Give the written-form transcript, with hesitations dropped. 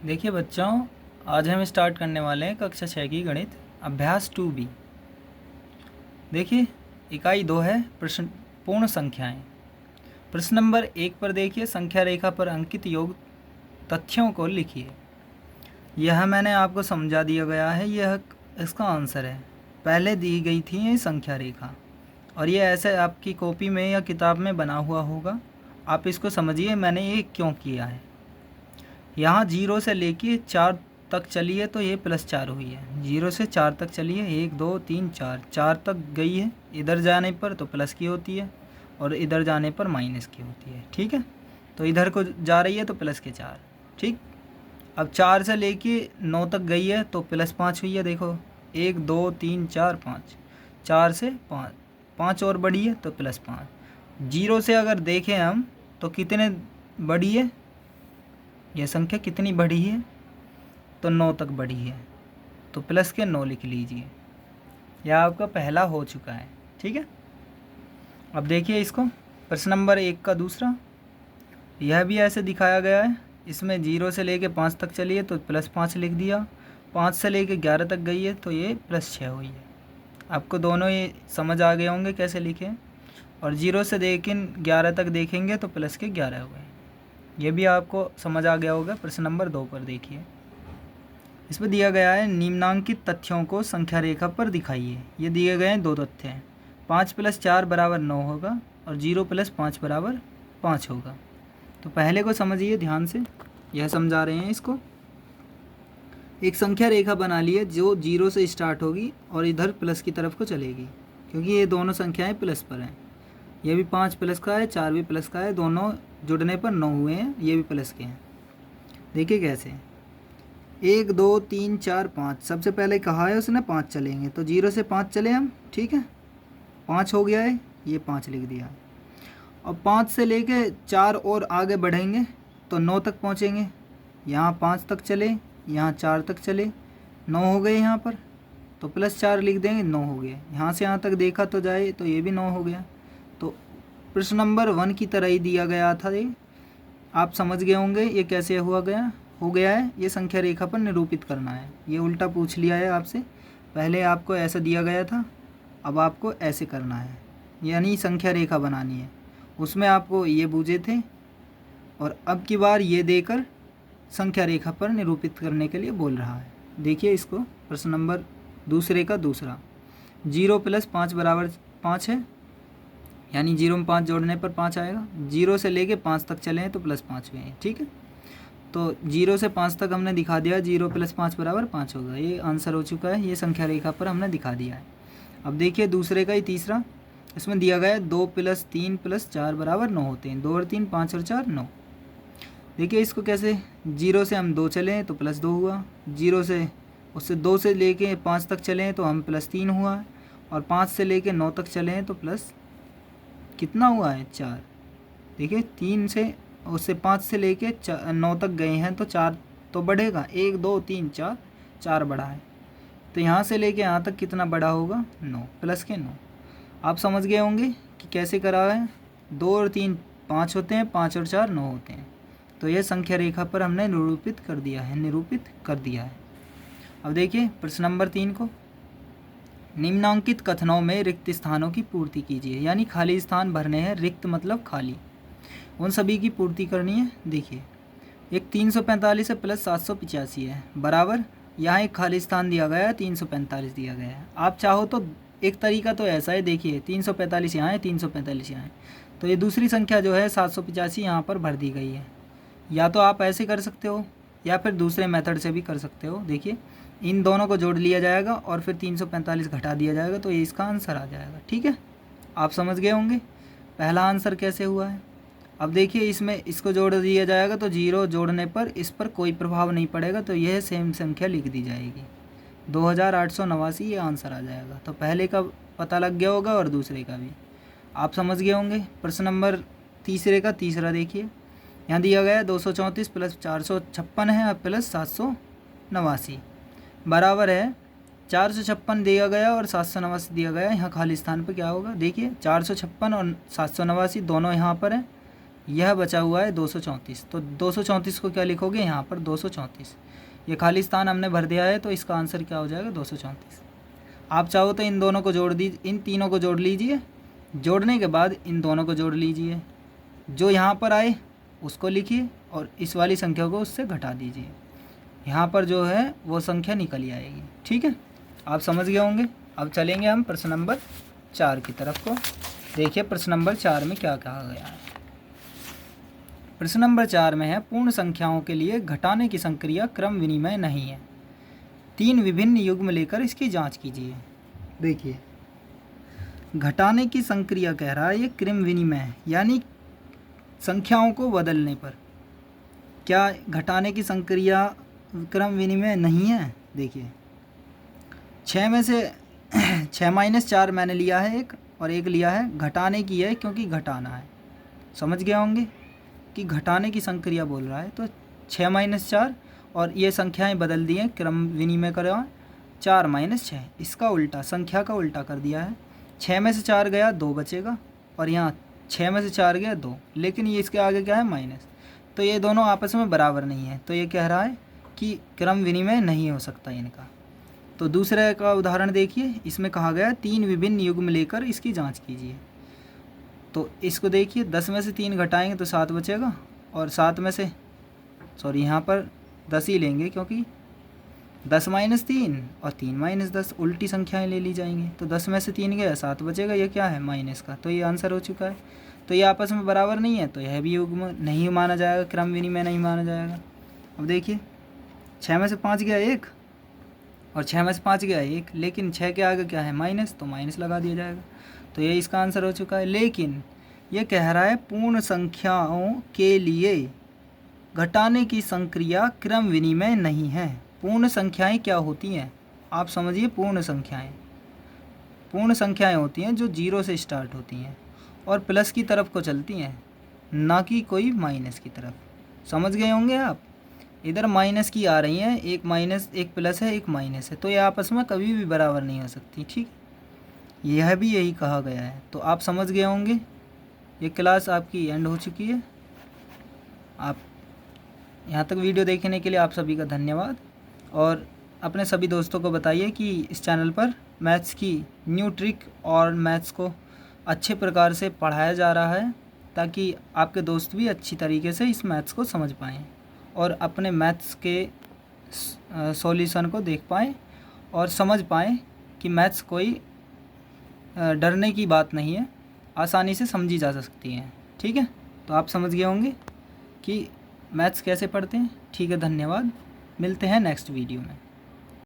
देखिए बच्चों, आज हम स्टार्ट करने वाले हैं कक्षा 6 की गणित अभ्यास 2B। देखिए इकाई 2 है प्रश्न पूर्ण संख्याएं। प्रश्न नंबर 1 पर देखिए, संख्या रेखा पर अंकित योग तथ्यों को लिखिए। यह मैंने आपको समझा दिया गया है, यह इसका आंसर है। पहले दी गई थी ये संख्या रेखा और ये ऐसे आपकी कॉपी में या किताब में बना हुआ होगा। आप इसको समझिए मैंने ये क्यों किया है। यहाँ 0 से लेके 4 तक चली है तो ये +4 हुई है। 0 से 4 तक चली है, 1 2 3 4, 4 तक गई है। इधर जाने पर तो प्लस की होती है और इधर जाने पर माइनस की होती है। ठीक है, तो इधर को जा रही है तो प्लस के 4। ठीक, अब 4 से लेके 9 तक गई है तो +5 हुई है। देखो 1 2 3 4 5, 4 से 5, 5 और बढ़ी है तो +5। 0 से अगर देखें हम तो कितने बढ़ी है, यह संख्या कितनी बढ़ी है तो 9 तक बढ़ी है, तो प्लस के 9 लिख लीजिए। यह आपका पहला हो चुका है। ठीक है, अब देखिए इसको प्रश्न नंबर 1 का दूसरा, यह भी ऐसे दिखाया गया है। इसमें 0 से लेके 5 तक चली है तो +5 लिख दिया। 5 से लेके 11 तक गई है तो ये +6 हुई है। आपको दोनों ये समझ आ गए होंगे कैसे लिखें। और 0 से लेकिन 11 तक देखेंगे तो प्लस के 11 हुए। ये भी आपको समझ आ गया होगा। प्रश्न नंबर 2 पर देखिए, इसमें दिया गया है निम्नांकित तथ्यों को संख्या रेखा पर दिखाइए। ये दिए गए हैं 2 तथ्य हैं। 5 + 4 = 9 होगा और 0 + 5 = 5 होगा। तो पहले को समझिए ध्यान से, यह समझा रहे हैं इसको। एक संख्या रेखा बना ली है जो 0 से स्टार्ट होगी और इधर प्लस की तरफ को चलेगी, क्योंकि ये दोनों संख्याएं प्लस पर हैं। ये भी 5 प्लस का है, 4 भी प्लस का है, दोनों जुड़ने पर 9 हुए हैं। ये भी प्लस के हैं। देखिए कैसे, 1 2 3 4 5, सबसे पहले कहा है उसने 5 चलेंगे तो 0 से 5 चले हम। ठीक है, 5 हो गया है, ये 5 लिख दिया। और 5 से लेके 4 और आगे बढ़ेंगे तो 9 तक पहुँचेंगे। यहाँ 5 तक चले, यहाँ 4 तक चले, 9 हो गए यहाँ पर, तो +4 लिख देंगे, 9 हो गए। यहाँ से यहाँ तक देखा तो जाए तो ये भी 9 हो गया। तो प्रश्न नंबर 1 की तरह ही दिया गया था ये, आप समझ गए होंगे ये कैसे हो गया है। ये संख्या रेखा पर निरूपित करना है। ये उल्टा पूछ लिया है आपसे, पहले आपको ऐसा दिया गया था, अब आपको ऐसे करना है, यानी संख्या रेखा बनानी है। उसमें आपको ये बूझे थे और अब की बार ये देकर संख्या रेखा पर निरूपित करने के लिए बोल रहा है। देखिए इसको, प्रश्न नंबर दूसरे का दूसरा, 0 + 5 = 5 है, यानी 0 में 5 जोड़ने पर 5 आएगा। 0 से लेके 5 तक चले हैं तो +5 हुए हैं। ठीक है, तो 0 से 5 तक हमने दिखा दिया, 0 + 5 = 5 होगा। ये आंसर हो चुका है, ये संख्या रेखा पर हमने दिखा दिया है। अब देखिए दूसरे का ही तीसरा, इसमें दिया गया है 2 + 3 + 4 = 9 होते हैं। 2 और 3, 5 और 4, 9। देखिए इसको कैसे, 0 से हम 2 चले तो +2 हुआ, 0 से उससे 2 से लेके 5 तक चले तो हम +3 हुआ, और 5 से लेके 9 तक चले तो प्लस कितना हुआ है, 4। देखिए 3 से उससे 5 से लेके 9 तक गए हैं तो 4 तो बढ़ेगा, 1 2 3 4, 4 बढ़ा है। तो यहाँ से लेके यहाँ तक कितना बड़ा होगा, 9, प्लस के 9। आप समझ गए होंगे कि कैसे करा है। 2 और 3 5 होते हैं, 5 और 4 9 होते हैं। तो यह संख्या रेखा पर हमने निरूपित कर दिया है। अब देखिए प्रश्न नंबर 3 को, निम्नांकित कथनों में रिक्त स्थानों की पूर्ति कीजिए। यानी खाली स्थान भरने हैं, रिक्त मतलब खाली, उन सभी की पूर्ति करनी है। देखिए एक 345 है प्लस 785 है बराबर, यहाँ एक खाली स्थान दिया गया है, 345 दिया गया है। आप चाहो तो एक तरीका तो ऐसा है, देखिए 345 यहाँ है, 345 यहाँ है, तो ये दूसरी संख्या जो है 785 यहाँ पर भर दी गई है। या तो आप ऐसे कर सकते हो या फिर दूसरे मेथड से भी कर सकते हो। देखिए इन दोनों को जोड़ लिया जाएगा और फिर 345 घटा दिया जाएगा, तो ये इसका आंसर आ जाएगा। ठीक है, आप समझ गए होंगे पहला आंसर कैसे हुआ है। अब देखिए इसमें इसको जोड़ दिया जाएगा तो 0 जोड़ने पर इस पर कोई प्रभाव नहीं पड़ेगा, तो यह सेम संख्या लिख दी जाएगी, 2889 ये आंसर आ जाएगा। तो पहले का पता लग गया होगा और दूसरे का भी आप समझ गए होंगे। प्रश्न नंबर तीसरे का तीसरा देखिए, यहाँ दिया गया है 234 + 456 है प्लस 789 बराबर है 456 दिया गया और 789 दिया गया। यहाँ खाली स्थान पर क्या होगा, देखिए 456 और 789 दोनों यहाँ पर है, यह बचा हुआ है 234। तो 234 को क्या लिखोगे यहाँ पर 234, ये खाली स्थान हमने भर दिया है, तो इसका आंसर क्या हो जाएगा 234। आप चाहो तो इन दोनों को जोड़ दीजिए, इन तीनों को जोड़ लीजिए, जोड़ने के बाद इन दोनों को जोड़ लीजिए, जो यहाँ पर आए उसको लिखिए और इस वाली संख्या को उससे घटा दीजिए, यहाँ पर जो है वो संख्या निकल ही आएगी। ठीक है, आप समझ गए होंगे। अब चलेंगे हम प्रश्न नंबर 4 की तरफ को। देखिए प्रश्न नंबर 4 में क्या कहा गया है। प्रश्न नंबर 4 में है पूर्ण संख्याओं के लिए घटाने की संक्रिया क्रम विनिमय नहीं है, 3 विभिन्न युग्म लेकर इसकी जांच कीजिए। देखिए घटाने की संक्रिया कह रहा है, ये क्रम विनिमय है, यानी संख्याओं को बदलने पर। क्या घटाने की संक्रिया क्रम विनिमय नहीं है? देखिए 6 में से 6 - 4 मैंने लिया है एक, और एक लिया है घटाने की है, क्योंकि घटाना है। समझ गए होंगे कि घटाने की संक्रिया बोल रहा है, तो 6 - 4 और ये संख्याएं बदल दी हैं, क्रम विनिमय करा 4 - 6, इसका उल्टा, संख्या का उल्टा कर दिया है। 6 में से 4 गया 2 बचेगा, और यहाँ 6 में से 4 गया 2, लेकिन ये इसके आगे क्या है माइनस, तो ये दोनों आपस में बराबर नहीं है, तो ये कह रहा है कि क्रम विनिमय नहीं हो सकता इनका। तो दूसरे का उदाहरण देखिए, इसमें कहा गया 3 विभिन्न युग्म लेकर इसकी जांच कीजिए। तो इसको देखिए 10 में से 3 घटाएंगे तो 7 बचेगा, और 7 में से यहाँ पर 10 ही लेंगे, क्योंकि 10 - 3 और 3 - 10 उल्टी संख्याएं ले ली जाएंगी। तो 10 में से 3 गया 7 बचेगा, ये क्या है माइनस का, तो ये आंसर हो चुका है। तो ये आपस में बराबर नहीं है, तो यह भी युग्म नहीं माना जाएगा, क्रम विनिमय नहीं माना जाएगा। अब देखिए 6 में से 5 गया 1 और 6 में से 5 गया 1, लेकिन 6 के आगे क्या है माइनस, तो माइनस लगा दिया जाएगा, तो ये इसका आंसर हो चुका है। लेकिन ये कह रहा है पूर्ण संख्याओं के लिए घटाने की संक्रिया क्रम विनिमय नहीं है। पूर्ण संख्याएं क्या होती हैं आप समझिए। पूर्ण संख्याएं होती हैं जो 0 से स्टार्ट होती हैं और प्लस की तरफ को चलती हैं, ना कि कोई माइनस की तरफ। समझ गए होंगे आप। इधर माइनस की आ रही हैं, एक माइनस, एक प्लस है, एक माइनस है, तो ये आपस में कभी भी बराबर नहीं हो सकती। ठीक, यह भी यही कहा गया है। तो आप समझ गए होंगे। ये क्लास आपकी एंड हो चुकी है। आप यहाँ तक वीडियो देखने के लिए आप सभी का धन्यवाद, और अपने सभी दोस्तों को बताइए कि इस चैनल पर मैथ्स की न्यू ट्रिक और मैथ्स को अच्छे प्रकार से पढ़ाया जा रहा है, ताकि आपके दोस्त भी अच्छी तरीके से इस मैथ्स को समझ पाएँ और अपने मैथ्स के सॉल्यूशन को देख पाएँ और समझ पाएँ कि मैथ्स कोई डरने की बात नहीं है, आसानी से समझी जा सकती है। ठीक है, तो आप समझ गए होंगे कि मैथ्स कैसे पढ़ते हैं। ठीक है, धन्यवाद, मिलते हैं नेक्स्ट वीडियो में।